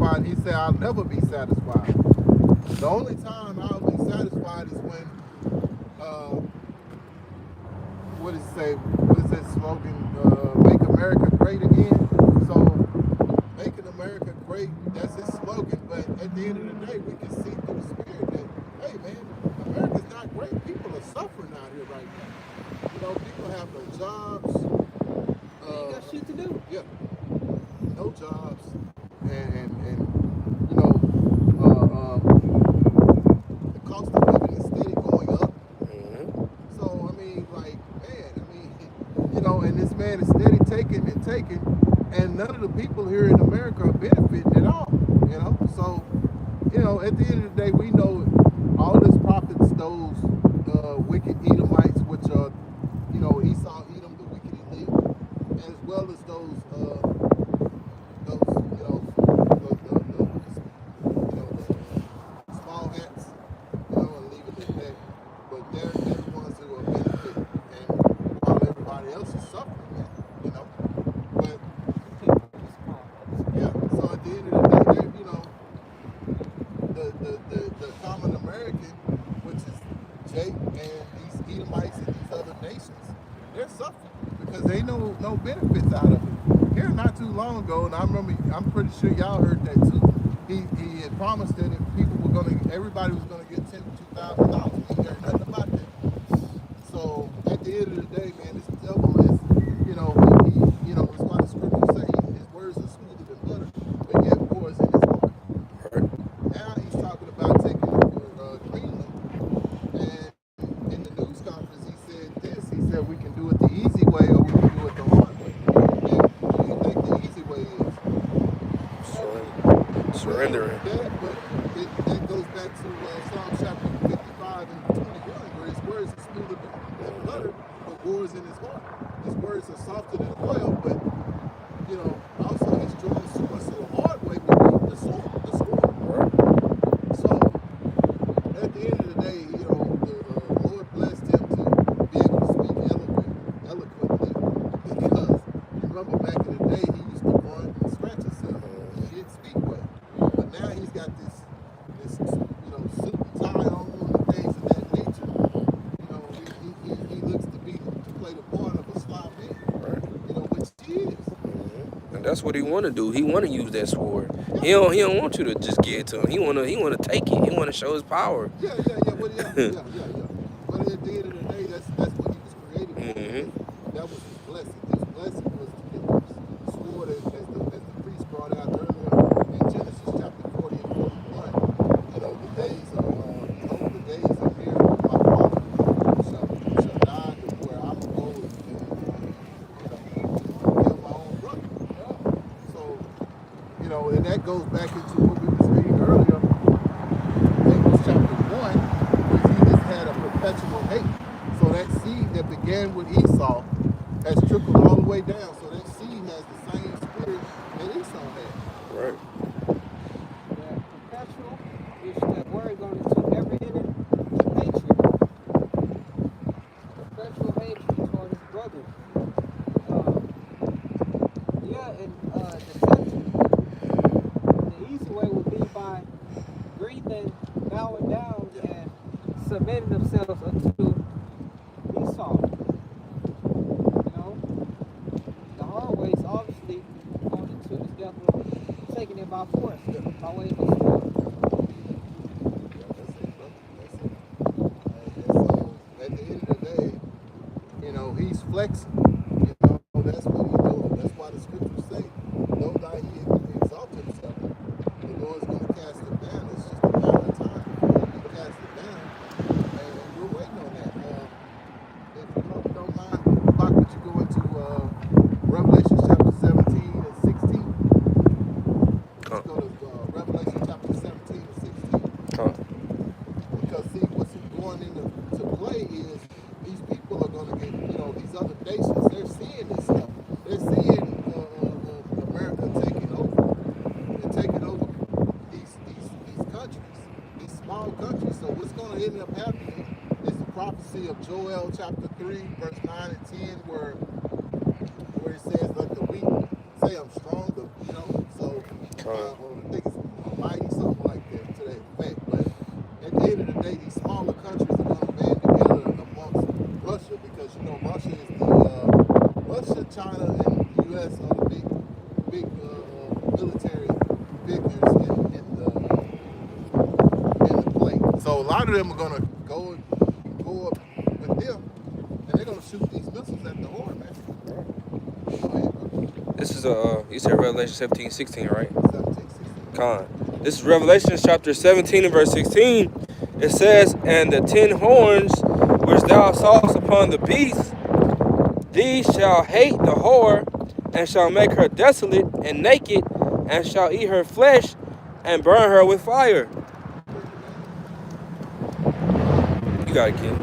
satisfied. He said, I'll never be satisfied. The only time I'll be satisfied is when, what does it say? What is that slogan? Make America great again. So, making America great, that's his slogan. But at the end of the day, we can see through the spirit that, hey man, America's not great. People are suffering out here right now. You know, people have no jobs. You got shit to do. Yeah, no jobs, and you know, the cost of living is steady going up. So I mean, like, man, I mean, you know, and this man is steady taking and taking, and none of the people here in America are benefiting at all. You know, so you know, at the end of the day, we know all this profits those wicked Edomites, which are, you know, Esau, Edom, the wicked elite, as well as those you know, the small hats, you know, and leave it at that. But they're the ones who are benefiting, and while everybody else is suffering that, you know. But yeah, so at the end of the day, you know, the common American, which is Jake and these Edomites and these other nations, they're suffering because they know no benefits out of it. Here not too long ago, and I remember, I'm pretty sure y'all heard that too. He had promised that if people were everybody was gonna get $2,000. We heard nothing about that. So at the end of the day, man, this devil is, you know, you know, it's why the scriptures say his words are smoother than butter, but yet wars in his heart. Now he's talking about taking over Greenland, and in the news conference he said this. He said we can do it the easy way or we can do it the hard way. And what do you think the easy way is? Surrendering. That goes back to Psalm chapter 55 and 21, where his words are smoother than butter, but wars in his heart. His words are softer than oil, but you know, also his drawn sword. So the hard way would be the sword. So at the end of the day, you know, the Lord blessed him to be able to speak eloquently, because remember back in the day he used to grunt and scratch himself. He didn't speak well. But now he's got this you know, suit and tie on and things of that nature. You know, he looks to play the part of a sly man. You know, which he is. And that's what he want to do. He want to use that sword. He don't want you to just give it to him. He want to take it. He want to show his power. Yeah. But But at the end of the day, that's what he was created for. That was his blessing. His blessing was to get this sword, as the priest brought out earlier in Genesis chapter 40 and 41. You know, the days are here with my father shall die to where I'm going and kill my own brother. So, you know, and that goes back into what we was reading earlier, Amos chapter 1, where he just had a perpetual hate. So that seed that began with Esau has trickled all the way down. So that seed has the same spirit that Esau had. Right. Yeah, perpetual is that word going to ever enter hatred. Perpetual hatred toward his brother. The easy way would be by Greenland bowing down and submitting themselves unto Esau. You know, the hard way is obviously going into the devil, taking it by force, by way of the sword. At the end of the day, you know, he's flexing. You know, that's what he's doing. That's why the scriptures say, though that he exalt himself, the Lord's going to cast him down. It's just a matter of time before he casts it down. And we're waiting on that. If you don't mind, Bach, would you go into Revelation chapter 17 and 16? Let's go to Revelation chapter 17 and 16. Because see, what's going into play is these people are going to get, you know, these other nations, they're seeing this stuff. They're seeing America taking over these countries, these small countries. So what's going to end up happening is the prophecy of Joel chapter 3, verse 9 and 10, where it says, let the weak say I'm stronger, you know. So I think it's mighty, something like that to that effect. But at the end of the day, these smaller countries are going to band together amongst Russia because you know Russia is Russia, China, and the U.S. are the big military figures in the play. So a lot of them are going to go up with them, and they're going to shoot these missiles at the horn, man. Go ahead, bro. This is you said Revelation 17:16, right? 17, 16. Con. This is Revelation chapter 17 and verse 16. It says, "And the 10 horns which thou sawest upon the beast, these shall hate the whore, and shall make her desolate and naked, and shall eat her flesh, and burn her with fire." You got it, kid.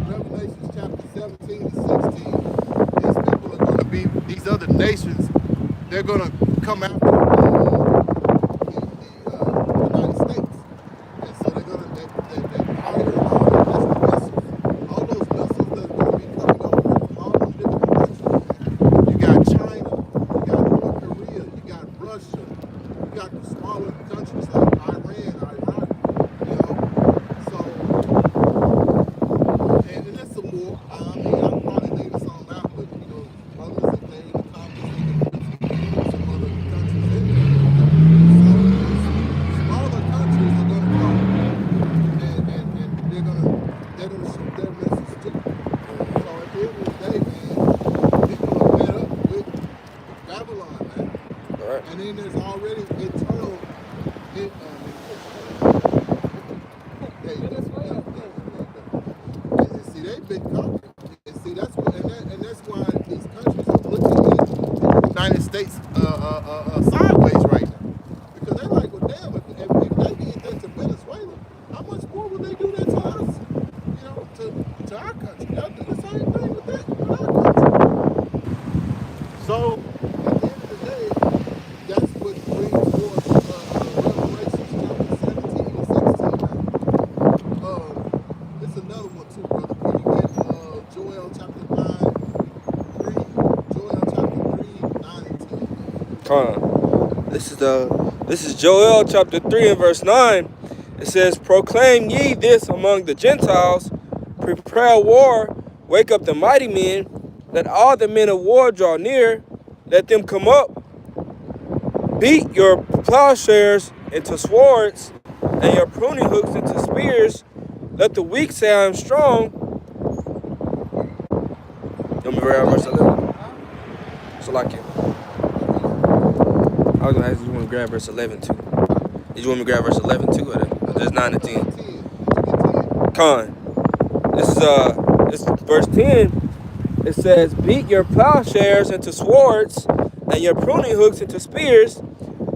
Revelation chapter 17 and 16. These people are going to be, these other nations, they're going to come after the United States. And so they're going to, that fire, all those missiles that's going to be coming over from all those different countries. You got China, you got North Korea, you got Russia, you got the smaller countries like Iran, Iraq, you know. So, and there's some more. I mean, I'll probably leave this on out, but you know, brothers, if they're in the comments, they can put some other countries in there. So, smaller countries are going to come and they're going to shoot their missiles too. So, at the end of the day, man, people are fed up with Babylon, man. All right. And then there's already internal. And see, they've been conquered. And see, that's what, and that's why these countries are looking at the United States sideways right now. Because they're like, well, damn, if they did that to Venezuela, how much more would they do that to us? You know, to our country. They'll do the same thing with that with our country. So, at the end of the day, that's what brings forth Revelation chapter 17 and 16. It's another one too, brother. Where you get Joel chapter 9, 3, Joel chapter 3, 9 and 10. This is Joel chapter 3 and verse 9. It says, "Proclaim ye this among the Gentiles, prepare war, wake up the mighty men, let all the men of war draw near, let them come up, beat your plowshares into swords, and your pruning hooks into spears, let the weak say I am strong." You want me to read verse 11? So like it. I was gonna ask you, want to grab verse 11 too. Did you want me to grab verse 11 too, or just 9 and 10? 10. Con. This is verse 10. It says, "Beat your plowshares into swords, and your pruning hooks into spears.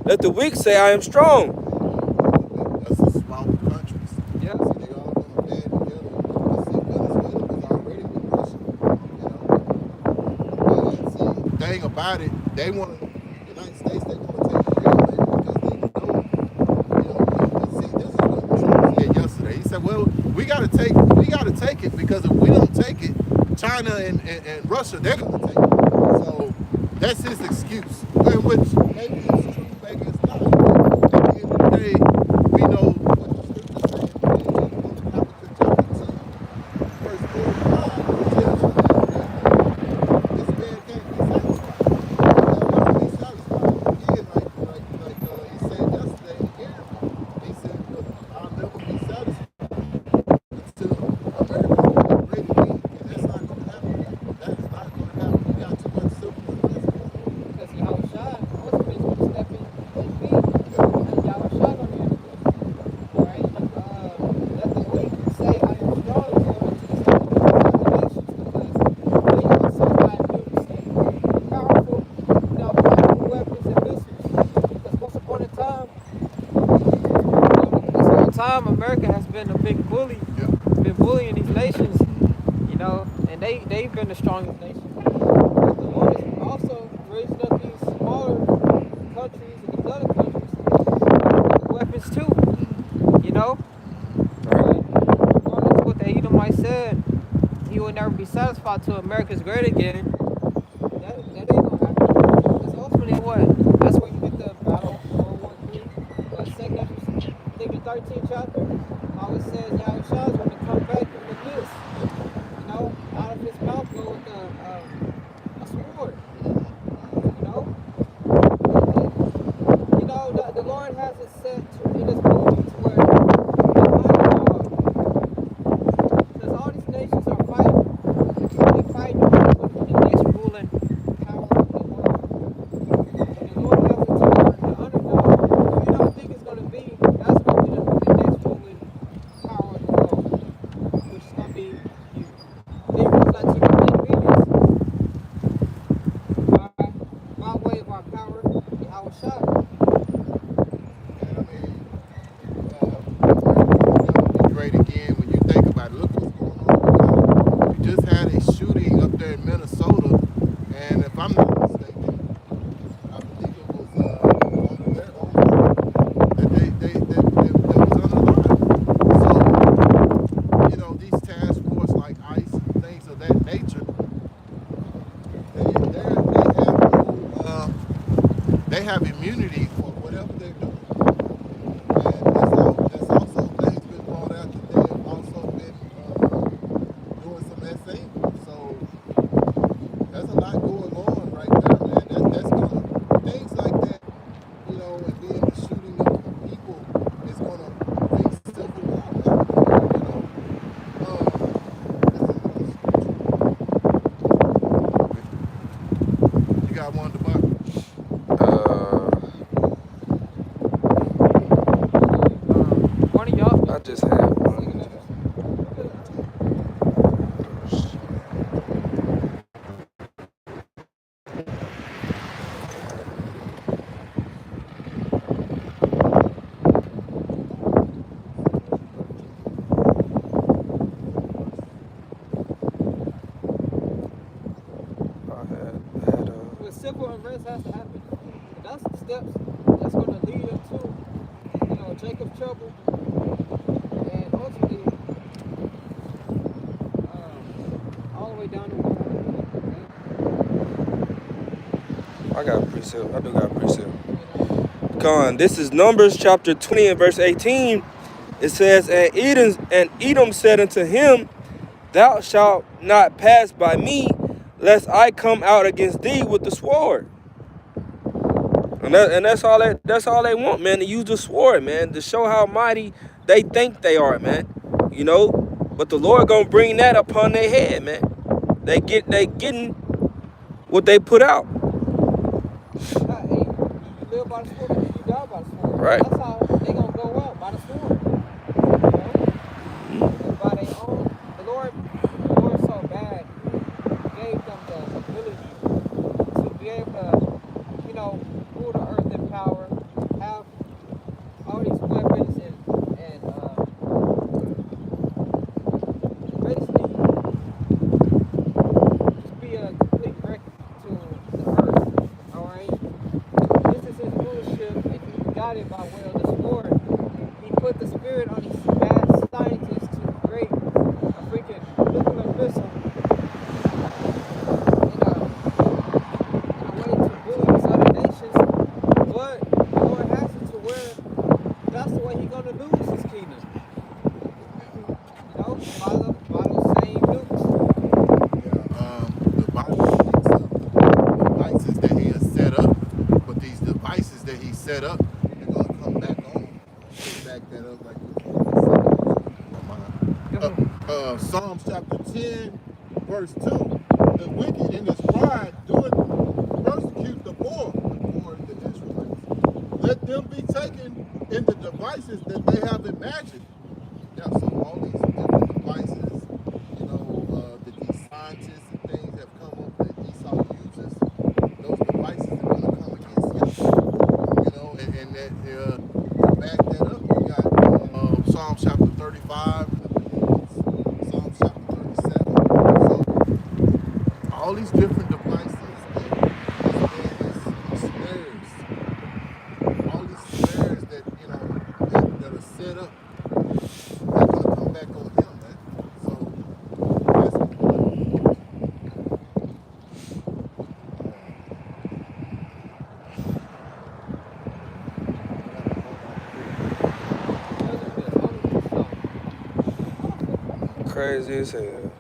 Let the weak say I am strong." That's the smaller countries. Yeah. See, they all going to band together. Let's see, Venezuela was already with Russia. You know? And see, the thing about it, they want to, the United States, they want to take the real man because they know, see, this is what Trump said yesterday. He said, well, we got to take it because if we don't take it, China and Russia, they're going to take it. So that's his excuse. Which maybe it's true, maybe it's not. At the end of the day, we know what the scripture says in Habakkuk chapter 2, verse 4 and 5. It tells you that this man can't be satisfied. They'll never be satisfied. Again, like he said yesterday again, he said, look, I'll never be satisfied until America is ready to leave. And that's not going to happen. That is not going to happen. We got too much civil unrest going on. Because Yahweh Shai, most of it's going to step in and be. And Yahweh Shai going to be right? Let the weak say, I am strong to the nations because they are so high and powerful, powerful weapons and missiles. Because once upon a time, America has been a big bully. Yeah. Been bullying these nations, you know, and they've been the strongest nation. But the Lord is also raising up these smaller countries and these other countries with weapons too, you know. But according to what the Edomite said, he will never be satisfied till America's great again. That ain't gonna happen. have immunity for whatever they're doing. And there's also things been brought out that they have also been doing some SA. So there's a lot going on right there, man. That's gonna things like that, you know, and being the shooting of people is gonna bring civil war, man. You know, you got one at the bottom. One of y'all. I just had one. Simple unrest has to happen. And that's the steps that's going to lead into, you know, Jacob's trouble, and ultimately, all the way down to war. I got a precept. I do got a precept. Con, this is Numbers chapter 20 and verse 18. It says, and Edom said unto him, thou shalt not pass by me, lest I come out against thee with the sword. And that's all they want, man, to use the sword, man, to show how mighty they think they are, man. You know, but the Lord gonna bring that upon their head, man. They getting what they put out. Hey, you live by the sword, you die by the sword. Right. That's how they gonna go out, by the sword. You know? By their own. The Lord so bad, gave them the ability to be able to, you know, rule the earth in power, have all these weapons, and basically just be a complete wreck to the earth. Alright? This is his rulership, and he got it by way of the sword. He put the spirit on these mad scientists to create a freaking nuclear missile in a way to bully these other nations. But the Lord has it to where that's the way he's gonna lose his kingdom. You know, by those same nukes. The Bible speaks of devices that he has set up, but these devices that he set up, they're gonna come back on. Back that up like Psalms chapter 10, verse 2. The wicked in his pride doeth persecute the poor is the Israelites. Let them be taken in the devices that they have imagined. Yeah, so all these different devices, you know, that these scientists and things have come up that Esau uses, those devices are going to come against him. You know, and that to back that up, you got Psalm chapter 35, Psalm chapter 37. So all these different devices and snares, all these snares that, you know, that are set up, they're going to come back on him, man. So that's Crazy as hell.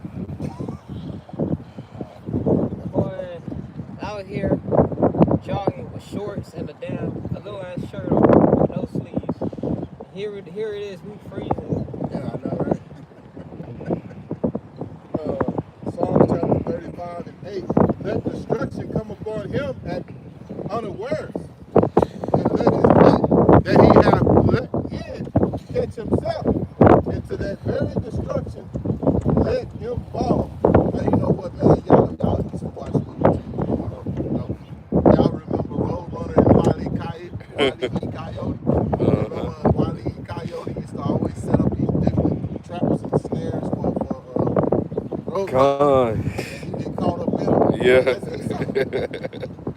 Boy, out here jogging with shorts and a little ass shirt on with no sleeves. And here it is, we freezing. Yeah, I know, right? Psalm chapter 35 and 8. Let destruction come upon him at unawares, and let his net that he hath let in catch himself into that very destruction. Let him fall. Now you know what, man? Y'all used to watch me. You know, y'all remember Roadrunner and Wile E. Coyote? Wile E. Coyote used to always set up these different traps and snares for Roadrunner. And he get caught up in them. Yeah. That's Esau.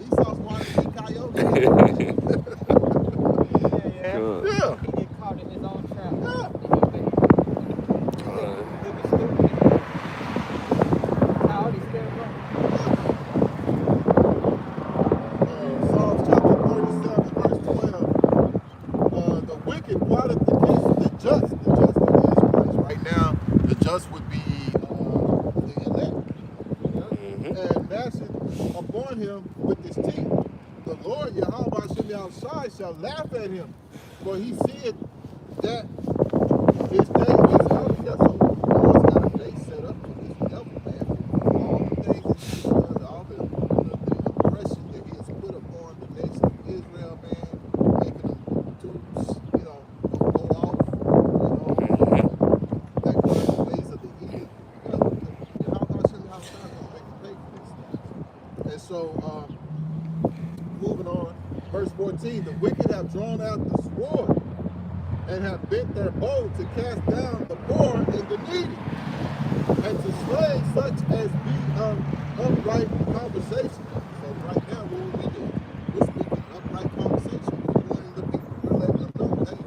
Esau's Wile E. Coyote. Yeah. Yeah. He get caught in his own trap. Yeah. He'll be stupid. How old is he still running? Psalms chapter 37 gnasheth upon him with his teeth. The Lord Yahweh Shem Yahushai shall laugh at him, for he said that his day is coming. That's so the Lord's got a day set up for this devil, man. All the things that he's done, all the oppression that he has put upon the nation of Israel, man, making them to, go off, that kind of ways of the heathen. Yahweh Shem Yahushai is going to make a pay for these things. And so, moving on, verse 14, the wicked have drawn out the sword and have bent their bow to cast down the poor and the needy, and to slay such as be of upright conversation. So right now, what are we doing? We're speaking upright conversation. We're warning the people. We're letting them know, hey,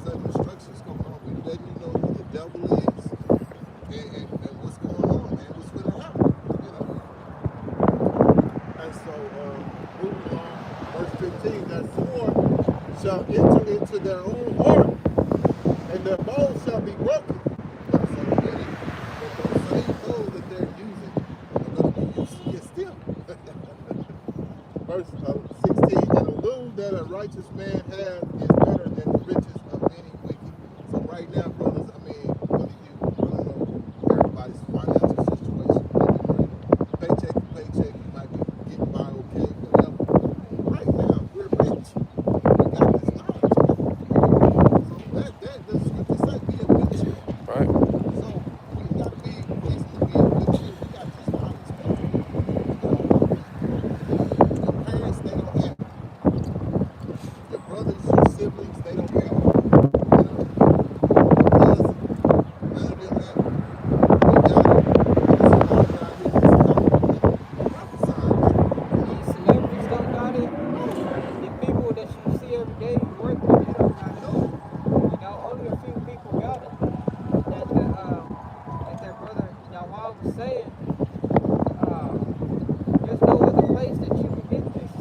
certain instructions going on. We're letting you know who the devil is and what's going on, man. What's going to happen, And so, moving on, verse 15, that sword shall enter into their own heart, and their bows shall be broken. So meaning that those same bows that they're using are going to be used against them. Verse 16, and the load that a righteous man has is better than the riches of many wicked. So right now, brothers, I mean, whether you, I don't know everybody's financial situation, paycheck to paycheck, you might be getting by okay, whatever. Right now, we're rich. We got this knowledge. So that the scripture say be a good cheer. Right. So we got to be reasonable, be a good cheer. We got this knowledge, Your parents, they don't have it. Your brothers, your siblings, they don't have it. Cousins, none of them have it. We got it. There's a lot around here that's prophesying. These celebrities don't got it. The people that you see every day work with, they don't got it. Only a few people got it. Like their brother Yahweh was saying, there's no other place that you can get this.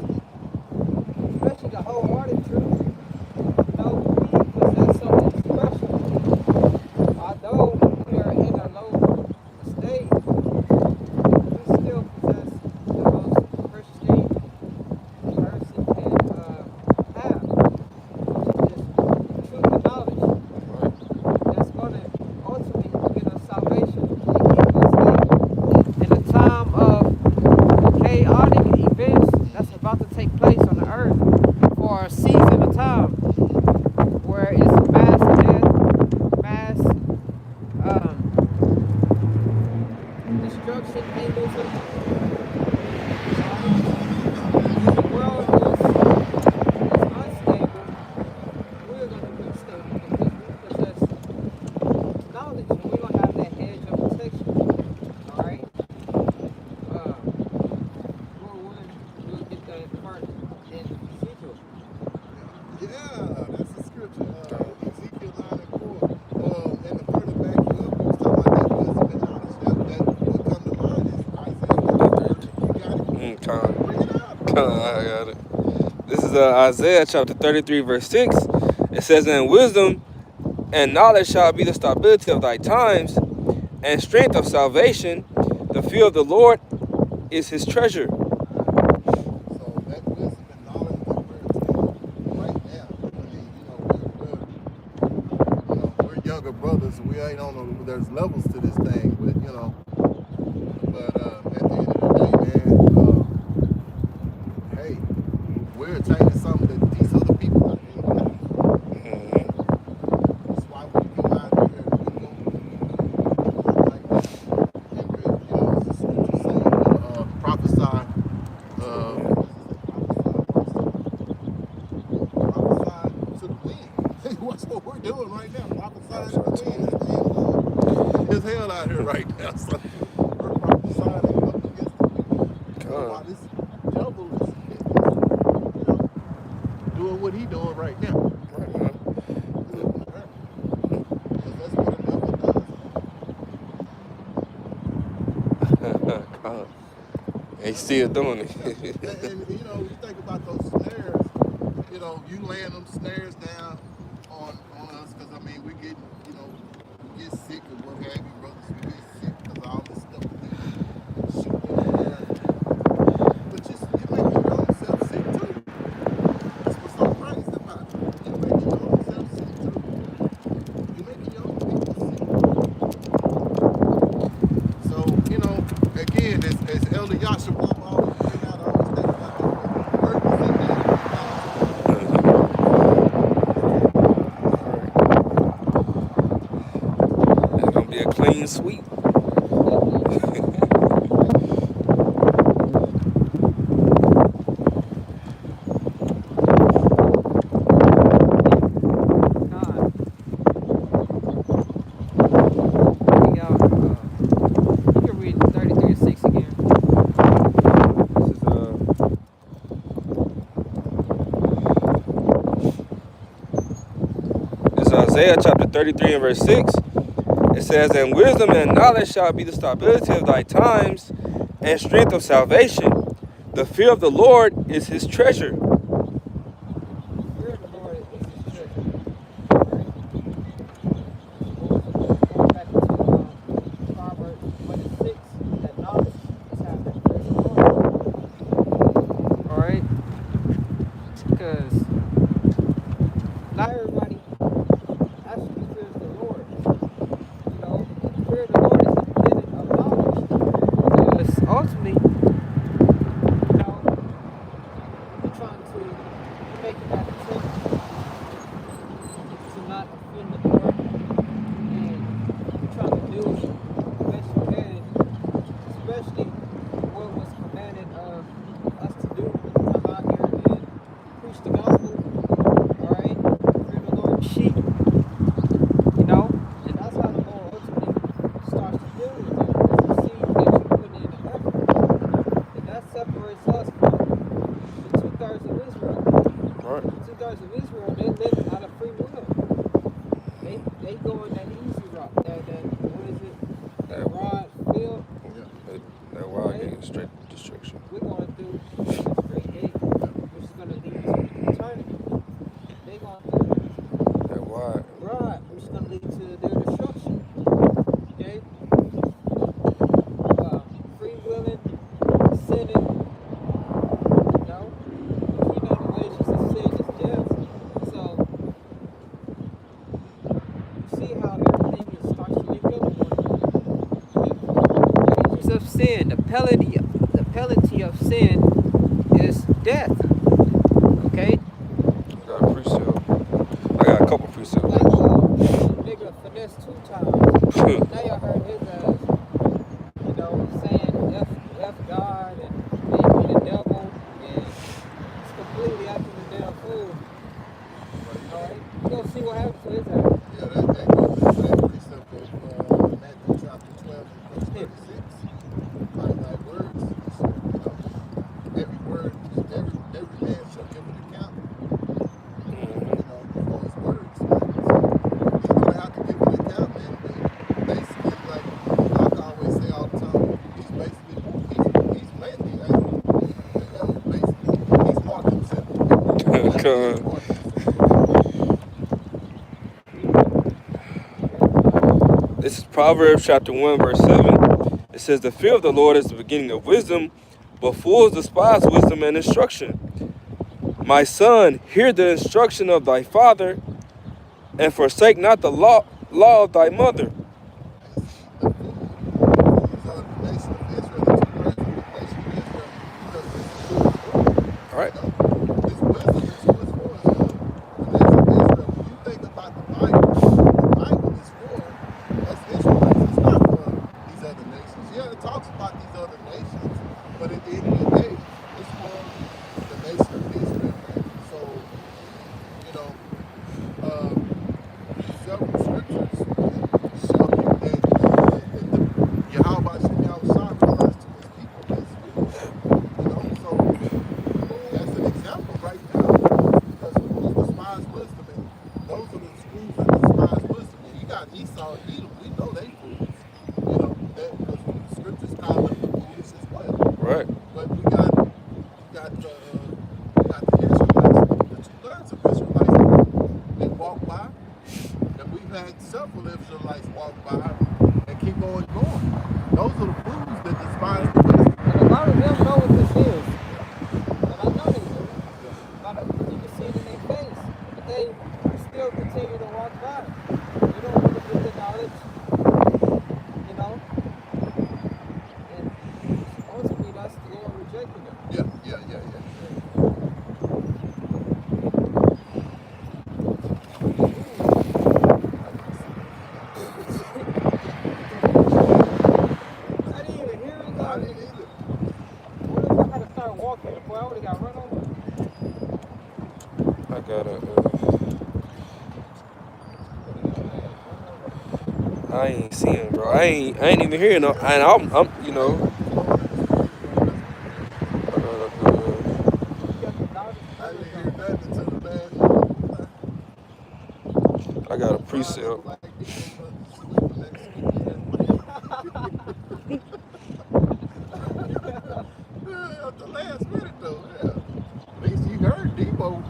Especially the wholehearted truth. We possess something special. Although we are in a low state, we still possess the most precious thing a person can have, which is just truth and knowledge. That's going to ultimately get us salvation and keep us in a time of chaotic events that's about to take place on the earth for a season of time where it's mass death, mass destruction, angels. The world is unstable. We're going to be stable because we possess knowledge and we don't have that hedge of protection. All right? We'll get that part in Ezekiel. Yeah, that's the scripture. Ezekiel 9 and 4. And the part that back you up, was talking about that wisdom and knowledge. That what come to mind is Isaiah 30. You got it? Bring it out. I got it. This is Isaiah chapter 33, verse 6. It says, "And wisdom and knowledge shall be the stability of thy times, and strength of salvation. The fear of the Lord is his treasure." So that wisdom and knowledge that we're attaining right now, I mean, we're younger brothers. We ain't on no, there's levels to this thing, but but at the end of the day, man, hey, we're attaining something that these other people out there ain't got. That's why we come out here and we go like that. And we're, as the scripture say, prophesy. Prophesy to the wind. What's what we're doing right now? Prophesying to the wind. It's hell out here right now. So we're prophesying up against the wind. While this devil is doing what he's doing right now. Because that's what the devil does. He's still doing it. and you think about those snares, you laying them snares down on us, because I mean we get we get sick and what have you, brothers. We get sick because all this stuff that they shoot in the air, sweet. You can read 33:6 again. This is Isaiah chapter 33 and verse 6. It says, "And wisdom and knowledge shall be the stability of thy times, and strength of salvation. The fear of the Lord is his treasure." Fear of the Lord is his treasure. Right? Going back to Proverbs 1:6, that knowledge is having the fear of the Lord. Alright? Because not everybody actually fears the Lord. You know, the fear of the Lord is the beginning of knowledge. Because ultimately, you know, you're trying to, you're making that attempt to not offend the Lord, and you're trying to do the best you can, especially what was commanded of us to do, come out here and preach the gospel, alright, fear the Lord's sheep, you know, and that's how the Lord ultimately starts to deal with you, because he sees that you're putting in the effort, and that separates us from the 2/3 of Israel. Right. The 2/3 of Israel, they live out of free will. They go in that easy route, that what is it? That broad field. That wild gate straight destruction. We're going through a straight gate, which is going to lead to eternity. They're going through That wide. broad, which is going to lead to their destruction. Okay? Free willing, sinning. No? We know the wages of sin is death. So, you see how everything starts to link up with one another. The wages of sin, the penalty of sin is death. Okay? I got a precept. I got a couple precepts. Like nigga finesse 2 times. Now y'all heard his ass, you know, saying F God and maybe the devil, and it's completely acting the damn fool. Alright? You gonna see what happens to his ass. Yeah, that goes to the same precept of Matthew chapter 12 and verse 36. Find thy words, you know, every word, every man shall give an account, you know, for his words. So he's gonna have to give an account, man. But basically, like I always say all the time, he's basically he's mainly like the devil. Basically, he's marked himself. This is Proverbs chapter 1 verse 7. It says, "The fear of the Lord is the beginning of wisdom, but fools despise wisdom and instruction. My son, hear the instruction of thy father, and forsake not the law of thy mother." The fools are the nation of Israel, the 2/3 of the nation of Israel, because this is who it's for. Right. You know? This wisdom is who it's for. It's for the nation of Israel. When you think about the Bible is for us Israelites. It's not for these other nations. Yeah, it talks about these other nations, but at the end of the day, it's for the nation of Israel, man. So, you know, several scriptures show you that Yahweh Shah refers to his people, basically. You know, so that's an example start walking, boy, I would have got run over. I gotta. I ain't seeing, bro. I ain't even hearing no. And I'm, you know. I didn't hear nothing until the last. I got a precept. At the last minute though, yeah. At least you heard Debo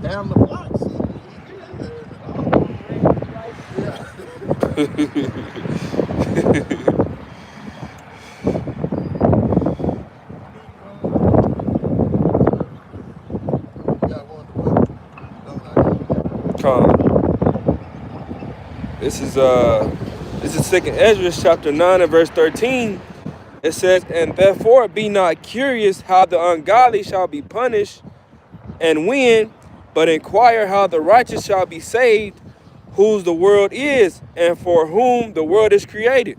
down the block. This is Second Ezra chapter 9 and verse 13. It says, "And therefore be not curious how the ungodly shall be punished, and when, but inquire how the righteous shall be saved, whose the world is, and for whom the world is created."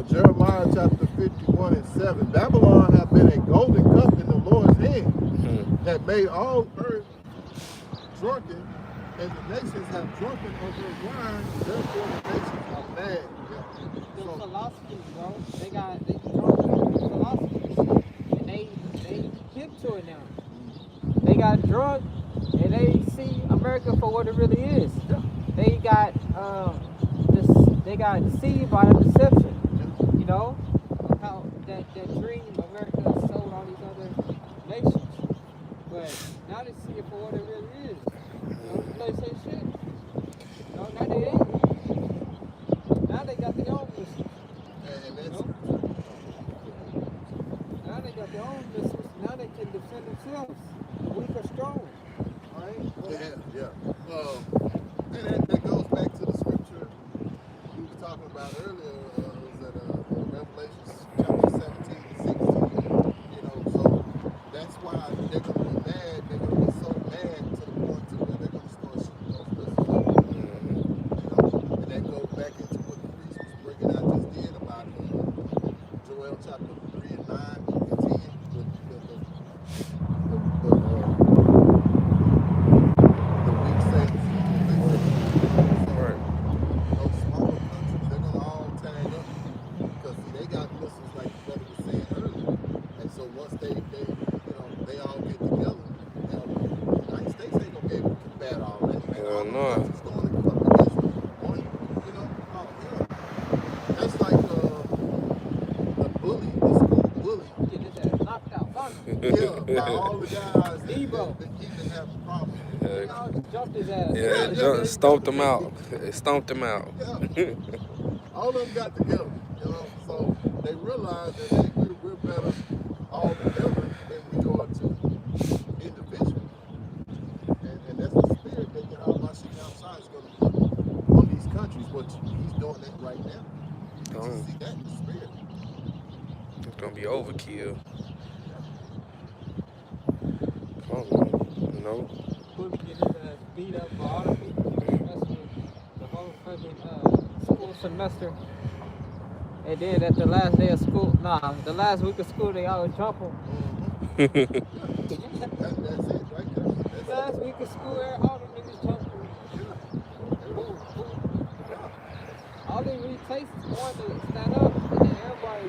Jeremiah chapter 51 and 7. Babylon have been a golden cup in the Lord's hand that made all earth drunken, and the nations have drunken of her wine. Therefore, the nations are mad. The philosophies, bro. They drunk philosophies, and they hip to it now. They got drunk, and they see America for what it really is. They got deceived by the deception. You know how that dream America sold all these other nations, but now they see it for what it really is. You know, the place ain't shit. You know, now they ain't. Now they got their own missiles. Now they got their own missiles. Now they can defend themselves. Weak or strong. Alright? Yeah. And that goes back to the scripture we were talking about earlier. Was that Revelation chapter 17 and 16. You know, so that's why they're going to be mad. They're going to be so mad to the point to where they're going to start shooting those missiles up. You know, and that goes back into what the priest was bringing out just did about Joel chapter 3 and 9 and 10. The weak saints. Right. Those smaller countries, they're gonna all tag up because see, they got missiles like the brother was saying earlier. And so once they all get together, the United States ain't gonna be able to combat all that. Man, all those countries going to come against one, that's like the bully, the school bully. Get his ass knocked out. Yeah, by all the guys that Debo. even have a problem. They all jumped his ass. Stomped him out. Stomped him out. Yeah. All of them got together, so they realize that hey, we're better all together than we are to individually. And that's the spirit that Yahweh outside is going to put on these countries, but he's doing that right now. You see that in the spirit. It's going to be overkill. You know? Bully get his ass beat up by all the people the whole fucking school semester. And then at the last day of school, the last week of school, they always jump him. That's it right there. Last week of school, all the niggas jump him. All they really takes is one to stand up, and then everybody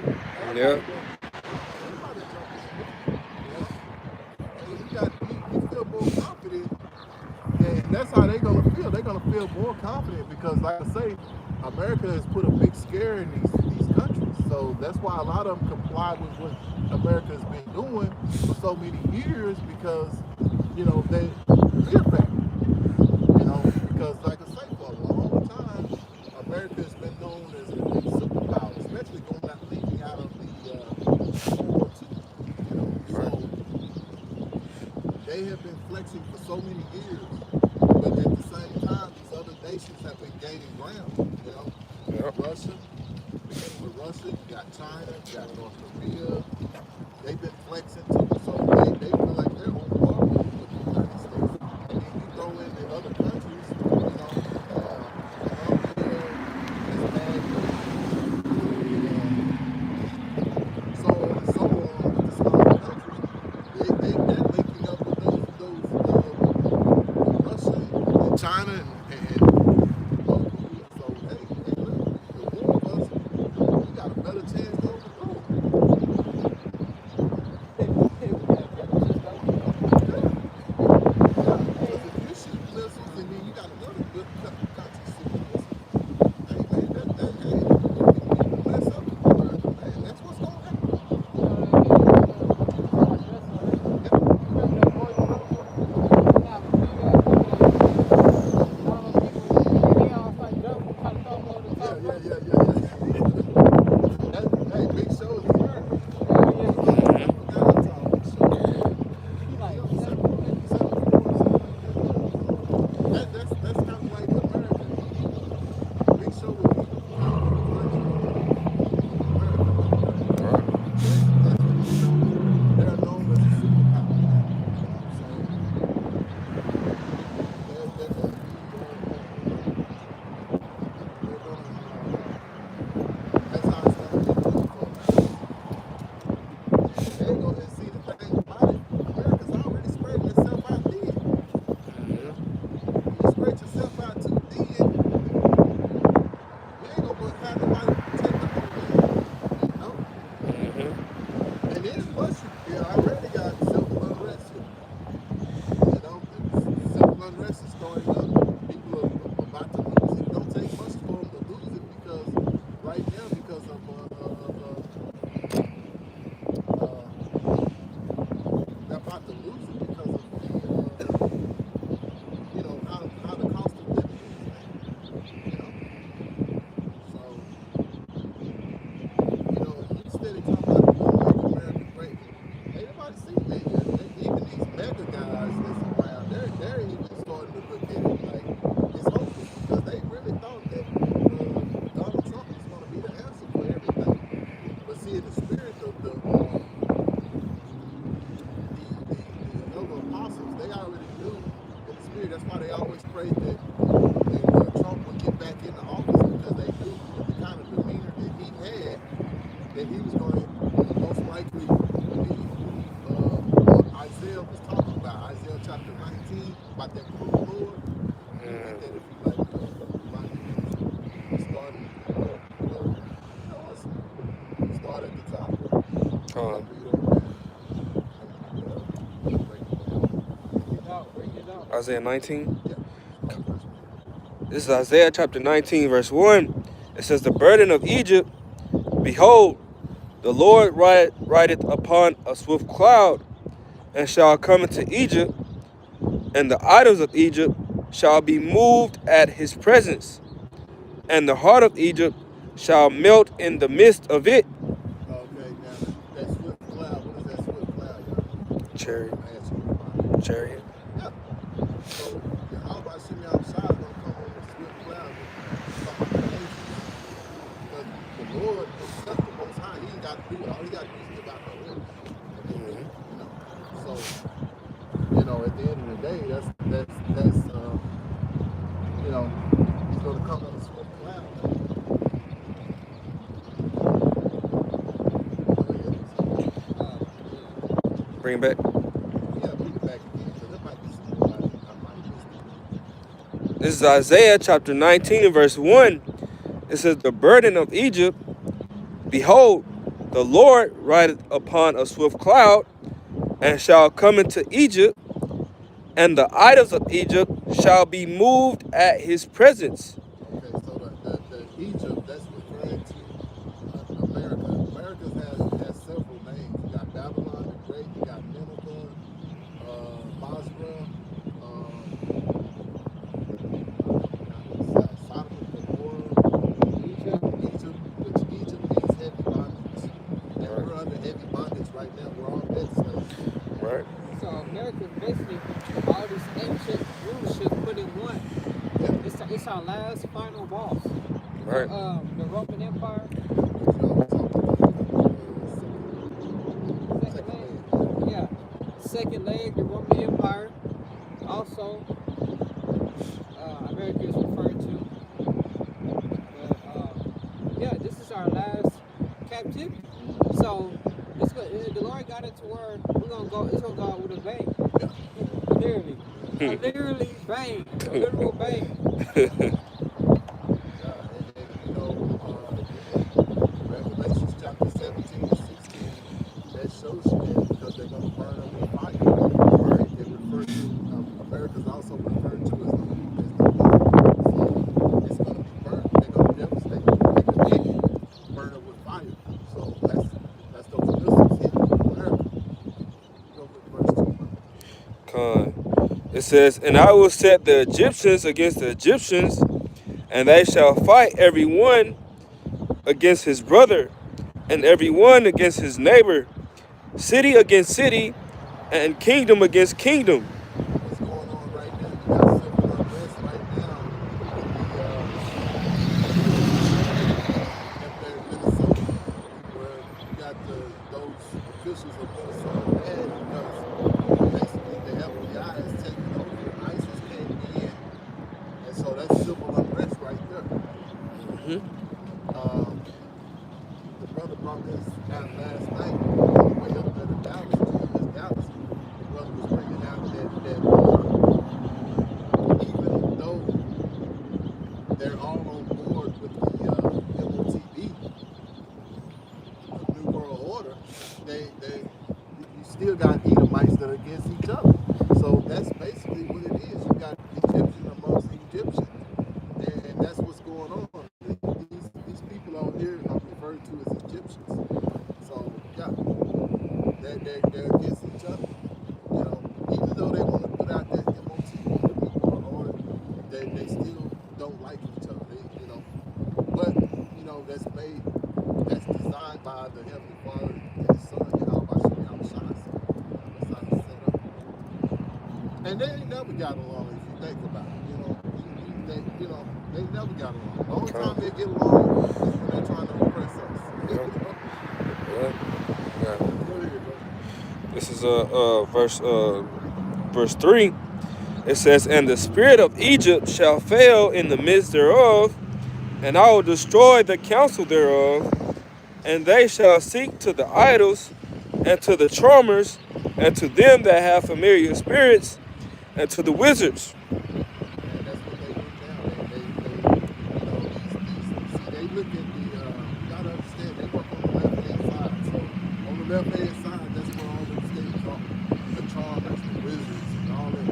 you feel more confident, and that's how they're gonna feel. They're gonna feel more confident because, like I say, America has put a big scare in these countries. So that's why a lot of them comply with what America has been doing for so many years because, they fear factor. Because like I say, for a long time, America has been known as a superpower, especially leading out of the World War II. So they have been flexing for so many years, but at the same time, these other nations have been gaining ground. Russia, beginning with Russia, you got China, you got North Korea. They've been flexing too, so they feel like they're on par with the United States. And then you throw in the other countries, Colombia, so on and so on with the smaller countries. They're linking up with those Russia and China and North Korea. So hey, look, the war of us, we got a better chance to overthrow them. they already knew in the spirit. That's why they always prayed that Trump would get back into office, because they knew with the kind of demeanor that he had, that he was going to most likely be what Isaiah was talking about. Isaiah chapter 19, about that cruel Lord. He meant that if you like, my hands started, start at the top. Bring it out. Isaiah 19. Yeah. This is Isaiah chapter 19, verse 1. It says, the burden of Egypt, behold, the Lord rideth upon a swift cloud, and shall come into Egypt, and the idols of Egypt shall be moved at his presence, and the heart of Egypt shall melt in the midst of it. Okay, now that swift cloud, what is that swift cloud, y'all? Chariot. Chariot. Yeah. So how about Shimmy outside gonna come on a swift cloud and talk about the angels? Because the Lord himself, the Most High, he ain't got to do it. All he got to do is give out the orders. So at the end of the day, that's he's gonna come on a swift cloud. Bring it back. Yeah, bring it back again, because there might be some more I might miss. This is Isaiah chapter 19 and verse 1. It says, the burden of Egypt, behold, the Lord rideth upon a swift cloud, and shall come into Egypt, and the idols of Egypt shall be moved at his presence. Okay, so the Egypt, that's referring to America. America has several names. You got Babylon the Great, you got Nineveh, Basra, Sodom and Gomorrah, Egypt, which Egypt means heavy bondage. And we're under heavy bondage right now. We're all dead slaves. Right. So America's basically all this ancient rulership put in one. Yeah. It's our last final boss. Right. The Roman Empire. Second leg, the Roman Empire. Also, America is referred to. But this is our last captivity. So the Lord got it to where it's gonna go out with a bang. Literally. Literally bang. A literal bang. Revelations chapter 17 and 16, that shows you that, because they're going to burn up with fire. Right? They refer to, America's also referred to as the So it's going to be burnt. They're going to devastate. They're going to burn up with fire. So that's those missiles hitting America. Go with verse 2. It says, and I will set the Egyptians against the Egyptians, and they shall fight every one against his brother, and every one against his neighbor, city against city, and kingdom against kingdom. What's going on right now? You got civil unrest right now in Minnesota, where you got those officials of Minnesota mad because basically the FBI is taking over. ISIS came in, and so that's civil unrest right there. The brother brought this out last night on the way up there to Dallas, GMS Dallas. The brother was bringing out that even though they're all on board with the MOTB, the New World Order, you still got Edomites that are against each other. So that's basically what it is. You got Egyptian amongst Egyptians, and that's what's going on. These people out here are referred to as Egyptians. So yeah, they're against each other. Even though they want to put out that MOTB, or they still don't like each other. But that's designed by the Heavenly Father and His Son, Yahweh Shem Shai. That's how it's set up. And they ain't never got along if you think about it. They never got along. The only time they get along is when they're trying to oppress us. Yeah. Go ahead, bro. This is verse 3, it says, "And the spirit of Egypt shall fail in the midst thereof, and I will destroy the counsel thereof, and they shall seek to the idols, and to the charmers, and to them that have familiar spirits, and to the wizards." And that's what they went down. They look at the, you gotta understand, they work on the left-hand side. So on the left-hand side, that's where all those things are. The charmers, the wizards, and all that.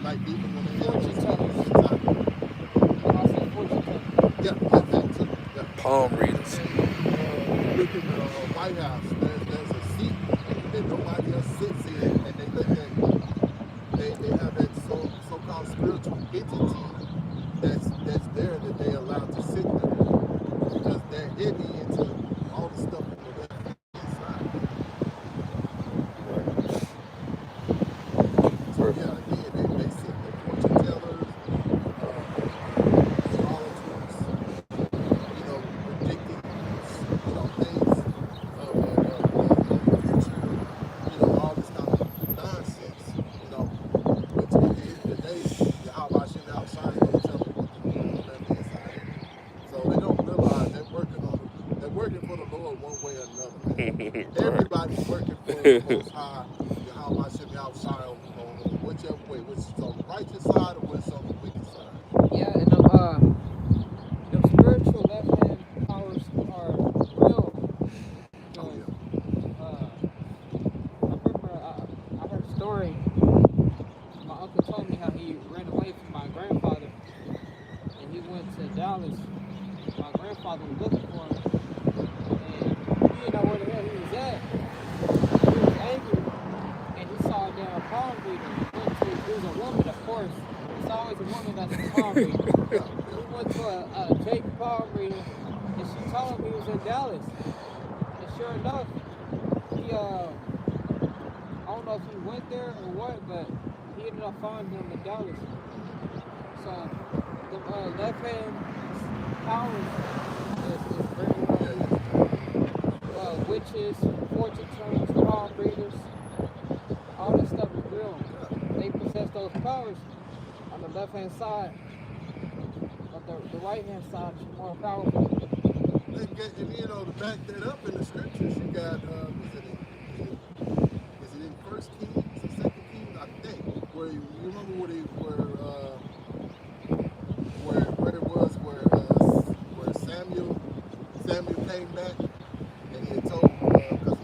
Like even when they have Fortune those tellers. inside. When I say fortune teller. Yeah, that too. Yeah. Palm readers. Look at the White House. There's a seat that nobody else sits in, and they look at. They have that so-called spiritual entity that's there that they allow to sit there because they're heavy into all the stuff on the left-hand side. So yeah, again, they sit the fortune tellers, astrologers, predicting, things of the future, all this kind of nonsense, which at the end of the day, how about shit outside don't tell them what to do on the left-hand side. So they don't realize they're working for the Lord one way or another. Everybody's working for the Most High, how about shit outside on whichever way, which is on the righteous side or which is on the wicked side. Yeah, and the spiritual left hand powers are real. Because, I remember I heard a story. My uncle told me how he ran away from my grandfather, and he went to Dallas. My grandfather was looking for him, and he didn't know where the hell he was at. He was angry, and he saw a damn palm reader. It was a woman, of course. It's always a woman that's a palm reader. He went to a Jake palm reader, and she told him he was in Dallas. And sure enough, he I don't know if he went there or what, but he ended up finding him in Dallas. So the left hand powers is very real. Witches, fortune tellers, palm readers, all this stuff is real. They possess those powers on the left hand side, but the right hand side is more powerful. And to back that up in the scriptures, you got is it in First Kings or Second Kings? I think where you remember where it was where Samuel came back and he had told because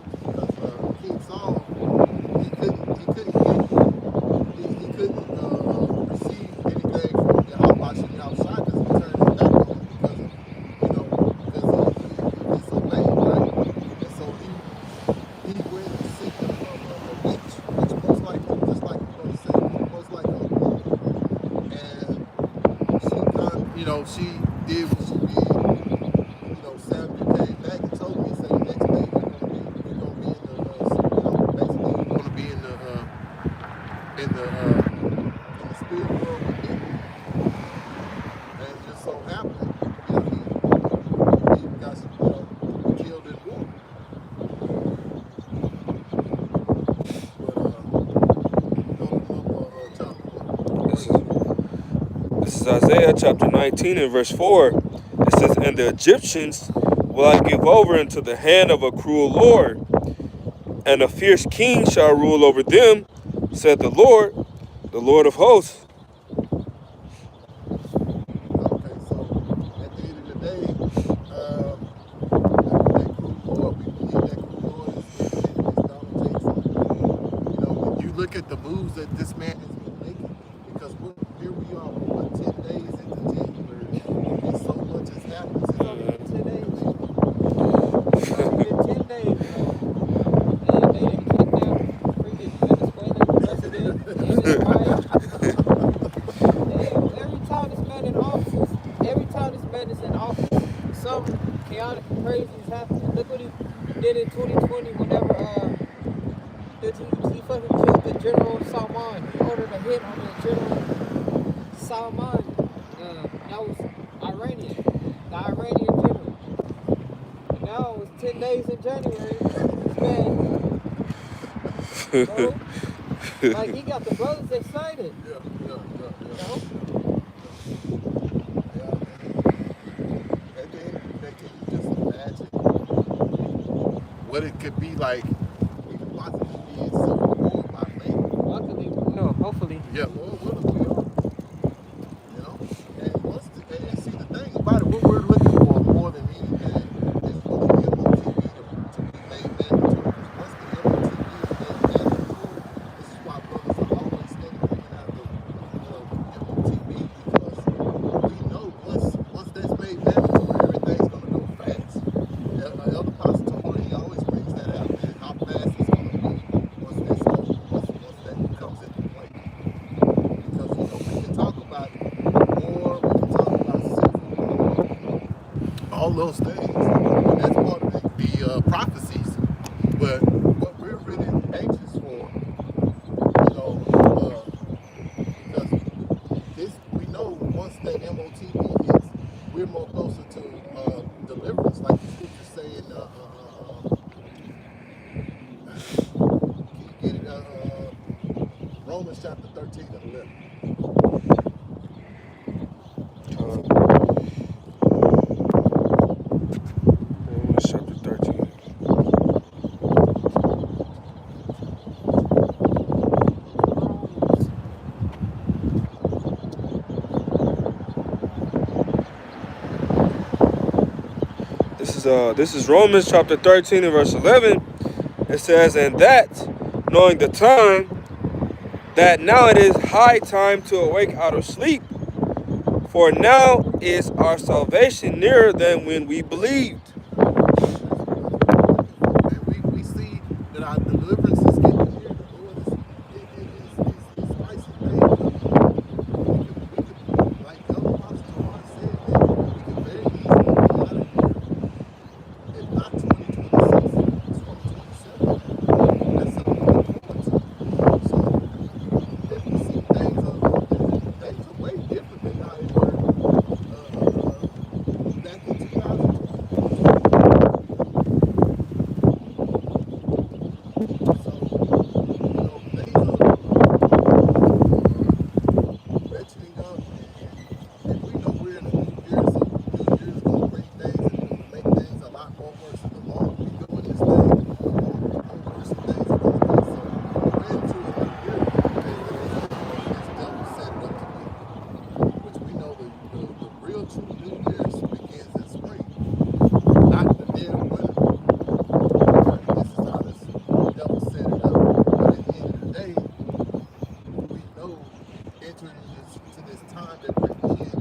King Saul he couldn't receive anything from Yahweh outside because he turned his back on him because he disobeyed, right? And so he went and seek a witch, which most likely, just like you're going to say, most likely a woman. And she did what she did. Samuel came back and told me, he said, the next day you're gonna be in the basically you're gonna be in the spirit world with me. And it just so happened, he got killed in war. This is Isaiah chapter 19 and verse 4. It says, "And the Egyptians will I give over into the hand of a cruel lord, and a fierce king shall rule over them, said the Lord of hosts." Okay, so at the end of the day, that cruel Lord, we believe that cruel Lord is Donald J. Trump. When you look at the moves that this man has been making, because here we are, 10 days into January, and so much has happened since 10 days. It's only been 10 days. They didn't kidnap freaking Venezuelan president and his wife. Every time this man is in office, some chaotic and crazy is happening. Look what he did in 2020 whenever he fucking killed the General Salman. He ordered a hit on the General Salman. That was Iranian. The Iranian general. And now it's 10 days in January. This man, bro, Like he got the brothers excited. Yeah, yeah, yeah, You yeah. know? Yeah, at the end of the day, can you just imagine what it could be like? We could possibly be in civil war by land. Luckily, no, hopefully. Yeah, Lord willing, we are. You know, and see the thing about it, what we're looking for more than anything is for the MOTB to be made mandatory. Because once the MOTB is made mandatory, this is why brothers are always steady coming after MOTB, because we know once that's made mandatory, everything's gonna go fast. Elder Pastor Tomer, he always brings that out, man, how fast it's gonna be once that comes into play. Because we can talk about war, we can talk about civil war, all those things, and that's part of the prophecies. But what we're really anxious for, because we know once that MOTB hits, we're more closer to deliverance, like the scriptures say in can you get it? Romans chapter 13 and 11. Romans chapter 13. This is Romans chapter 13 and verse 11. It says, "And that, knowing the time, that now it is high time to awake out of sleep, for now is our salvation nearer than when we believed." And we see that our deliverance is getting near. The Lord is spicy things up. We could, like Elder Pastor Tamar said, man, we could very easily be out of here. If not 2026, 2027 now. That's something to look forward to. So if we see things are way different than how they were back in 2020. So, things are ratcheting up, and we know we're in a new year, so new year is going to bring things and make things a lot more worse. The longer we go in this thing, the more worse things are going to be. So we're into a new year, as the devil set it up to be, which we know the real true new year begins in spring, not the dead of winter. This is how this devil set it up. But at the end of the day, we know entering into this time that we're in,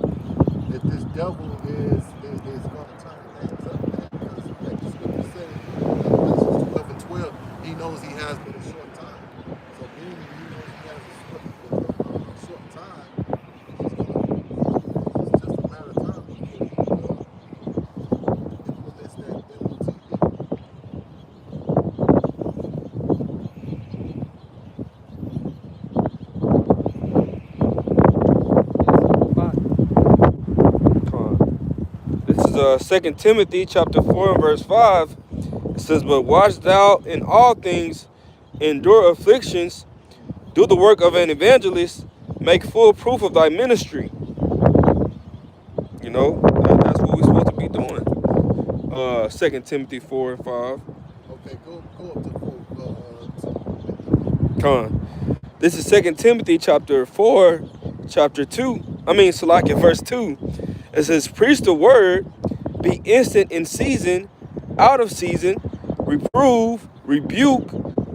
that this devil is going to turn things up, man. Because like the scripture said in Revelations 12 and 12, he knows he has but a short time. So being that he knows he has a short time, it's just a matter of time before he implements that MOTB. This is 2 Timothy chapter 4 and verse 5. It says, "But watch thou in all things, endure afflictions, do the work of an evangelist, make full proof of thy ministry." You know, that's what we're supposed to be doing. 2 Timothy 4 and 5. Okay, go up to Con. This is 2 Timothy chapter 4, verse 2. It says, "Preach the word, be instant in season, out of season, reprove, rebuke,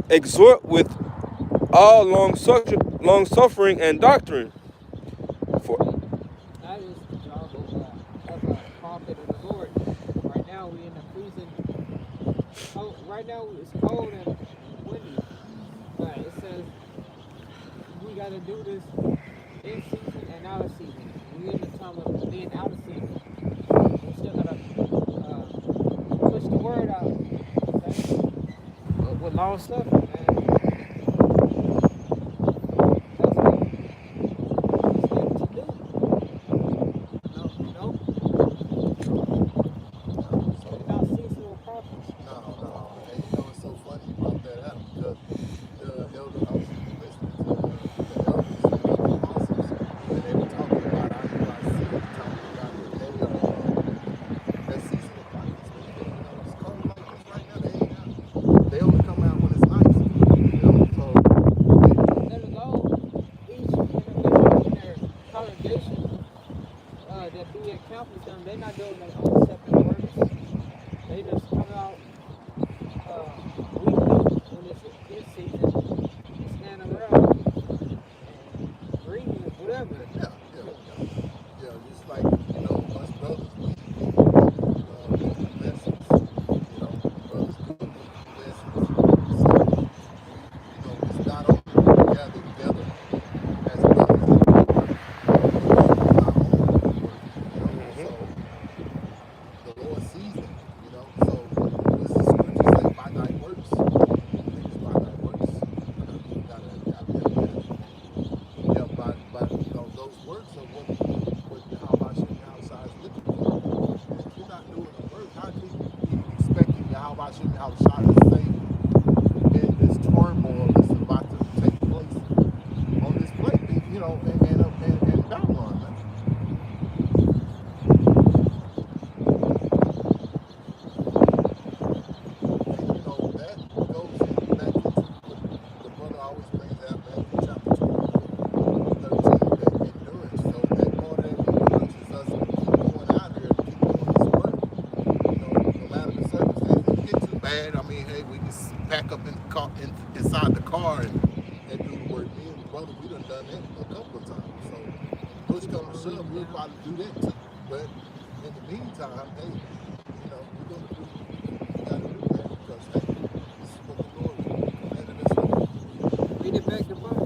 exhort with all long suffering and doctrine." For That is the job of a prophet of the Lord. Right now we in the freezing. Oh, right now it's cold and windy. But it says we got to do this in season and out of season. We in the time of being out of season. We still gotta push the word out. Okay? With long suffering, man. That's what he's able to do. No, we're not seasonal prophets. No. And it's so funny you brought that up because I was listening to they not doing their own separate works. They just come out weekly when it's his season, stand around and reading whatever. Yeah. Just like us brothers, we lessons. Brothers come with lessons. So it's not only we gather together as brothers and we work, but we do our own work. Mm-hmm. So the Lord sees that. So what's the scripture say? By thy works. I think it's by thy works. Gotta yeah, but those works are what how about Yahweh is looking for. If you're not doing the work, how can you expecting Yahweh to save in this turmoil that's about to take place on this plate, and Babylon, man. And that goes back into what the brother always brings out, Matthew chapter 13, that endurance. So that part of that endurance is us keep going out here and keep doing this work. No matter the circumstances, if it get too bad, I mean, hey, we just pack up inside the car and do the work. Me and the brother, we done that a couple of times. So push comes to shove, we'll probably do that too. But in the meantime, hey, we're gonna do. We gotta do that because hey, this is what the Lord commanded us to do. Read it back to book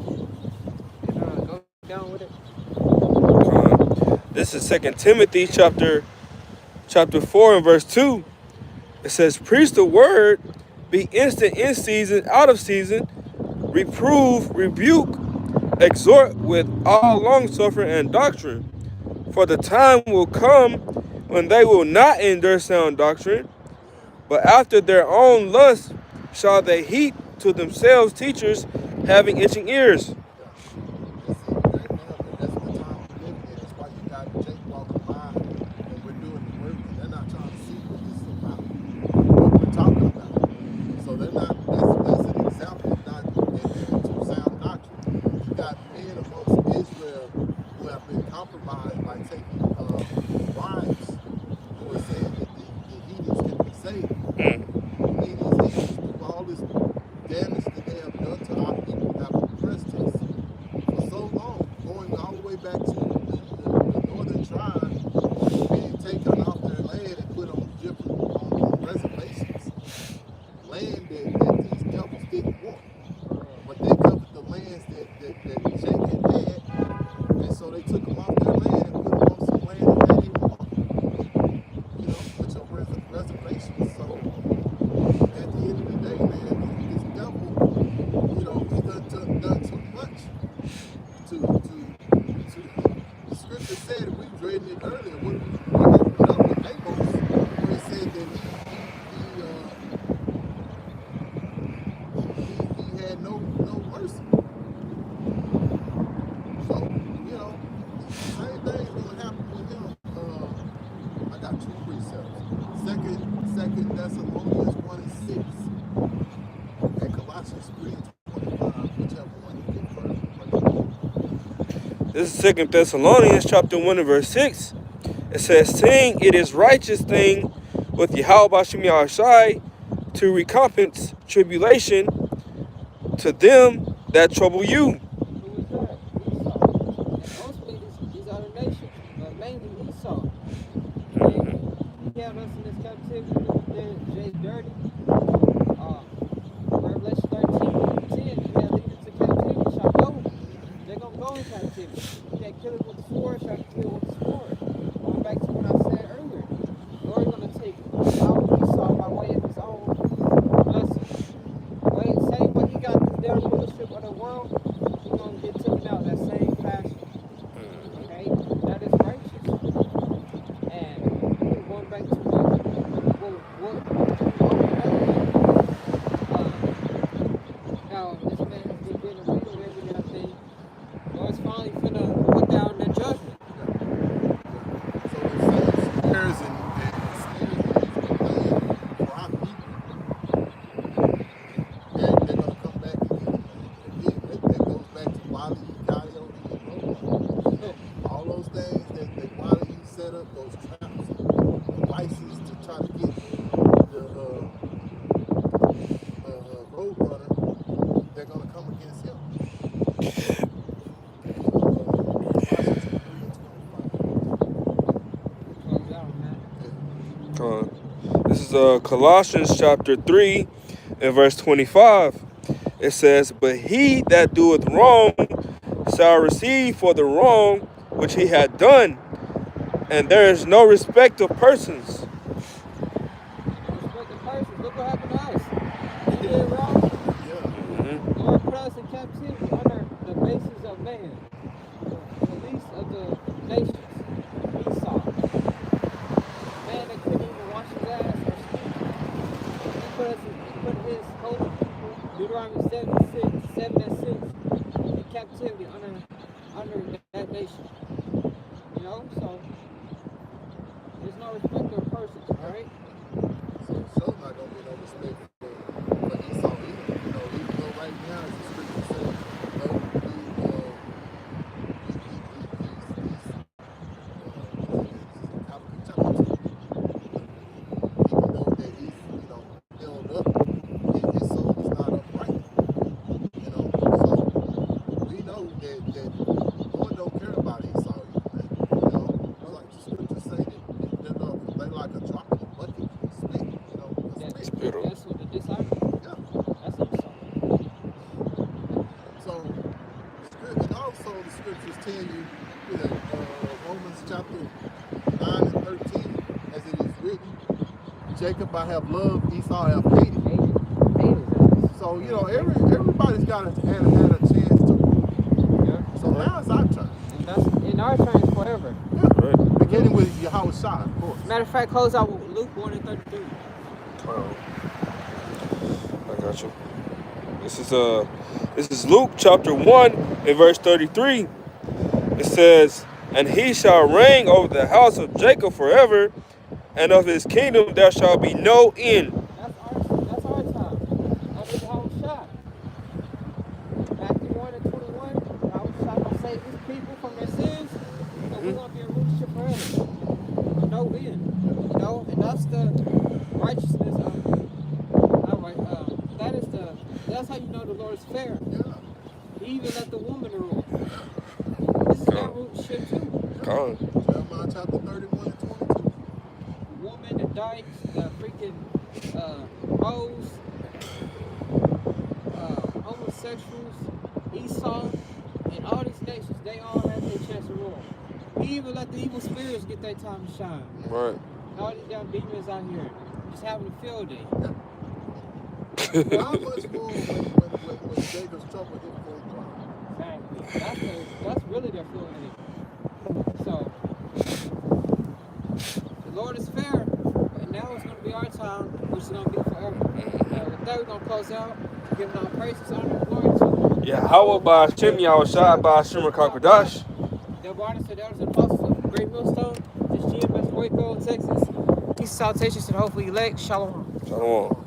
and go down with it. This is 2 Timothy chapter 4 and verse 2. It says, preach the word, be instant in season, out of season, reprove, rebuke, exhort with all longsuffering and doctrine. For the time will come when they will not endure sound doctrine, but after their own lust shall they heap to themselves teachers having itching ears. Yeah. That's it right now, man. That's the time we're living in. That's why you got Jake walking by and we're doing the work and they're not trying to see what this is about, what we're talking about. So they're not, that's an example of not adhering to sound doctrine. You got men amongst Israel who have been compromised by taking wives who are saying that the heathens can be saved. These heathens do all this damage that they have done to our people, have oppressed us for so long, going all the way back to the northern tribe being taken off their land and put on different on reservations, land that these devils didn't want, but they covered the lands that Jacob had, and so they took them off their land and put them on some land that they didn't want, with your reservations. So at the end of the day, man, this devil, he done too much to the scripture said, and we read it earlier, when we opened up with Amos, where it said that he had no mercy. So, same thing's gonna happen with him. I got two precepts. Second Thessalonians 1 and 6. And Colossians 3 and 25, whichever one you get first. This is 2 Thessalonians chapter 1 and verse 6. It says, saying it is righteous thing with Yahweh Shai to recompense tribulation to them that trouble you. Who is that? Esau. And mostly these other nations, but mainly Esau. He had us in this captivity with the Jay Dirty. Revelation 13:10, he had lead us to captivity, shall go. They're going to go in captivity. He that kill it with the sword shall kill with the sword. Going back to what I said earlier. The Lord is going to take out Esau by way of his own blessing. Same way he got this damn rulership of the world, he's going to get taken out that same fashion. Okay? That is righteous. And going back to what Colossians chapter 3 and verse 25. It says, "But he that doeth wrong shall receive for the wrong which he had done, and there is no respect of persons." Respect the persons. Look what happened to us. We did wrong. Yeah. The Lord put us in captivity under the basis of man, the least of the nations. Esau. Man that couldn't even wash his ass or sleep. He put his holy people, Deuteronomy 7 and 6, in captivity under that nation. You know, so there's no respect of persons, alright? So it's sure not gonna be no respect for Esau either. You know, even though right now, as the scripture says, you know, even though that he's, you know, held up, his soul is not upright. You know, so we know that Lord don't care about Esau either. You know, like the scriptures say that they like a drop in the bucket, spit. You know, a spit. That's what the disciples. Yeah. That's Esau. So, and also the scriptures tell you, you know, Romans chapter 9 and 13, as it is written, Jacob I have loved, Esau I have hated. Hated. So, you know, everybody's got had a chance to rule. Yeah. So now it's our turn. And that's in our turn is forever. Yeah. Right. Beginning with Yahweh Shai, of course. Matter of fact, close out with Luke 1 and 33. I got you. This is Luke chapter 1 and verse 33. It says, "And he shall reign over the house of Jacob forever, and of his kingdom there shall be no end." That's our time. That is Yahweh Shai. Matthew 1 and 21. Yahweh Shai gonna save his people from their sins, and we're gonna be in rulership forever. No end. You know, and that's the righteousness of that's how you know the Lord is fair. Yeah. He even let the woman rule. This is their rulership too. Jeremiah chapter 31 and 22. Woman, the dykes, the freaking hoes, homosexuals, Esau, and all these nations, they all had their chance to rule. He even let the evil spirits get their time to shine. Right. All these damn demons out here just having a field day. How much more when Jacob's trouble hit full ground? Exactly. That's really their field day. So, the Lord is fair, and now it's going to be our time, which is going to be forever. With that, we're going to close out, giving our praises, honor, and glory to Yeah, how about Shem Yahushua by Shimmer Kakwadash? the artists and elders and apostles of the Great Millstone. This GMS Waco, Texas. Peace, salutations, and hopefully elect. Shalom. Shalom.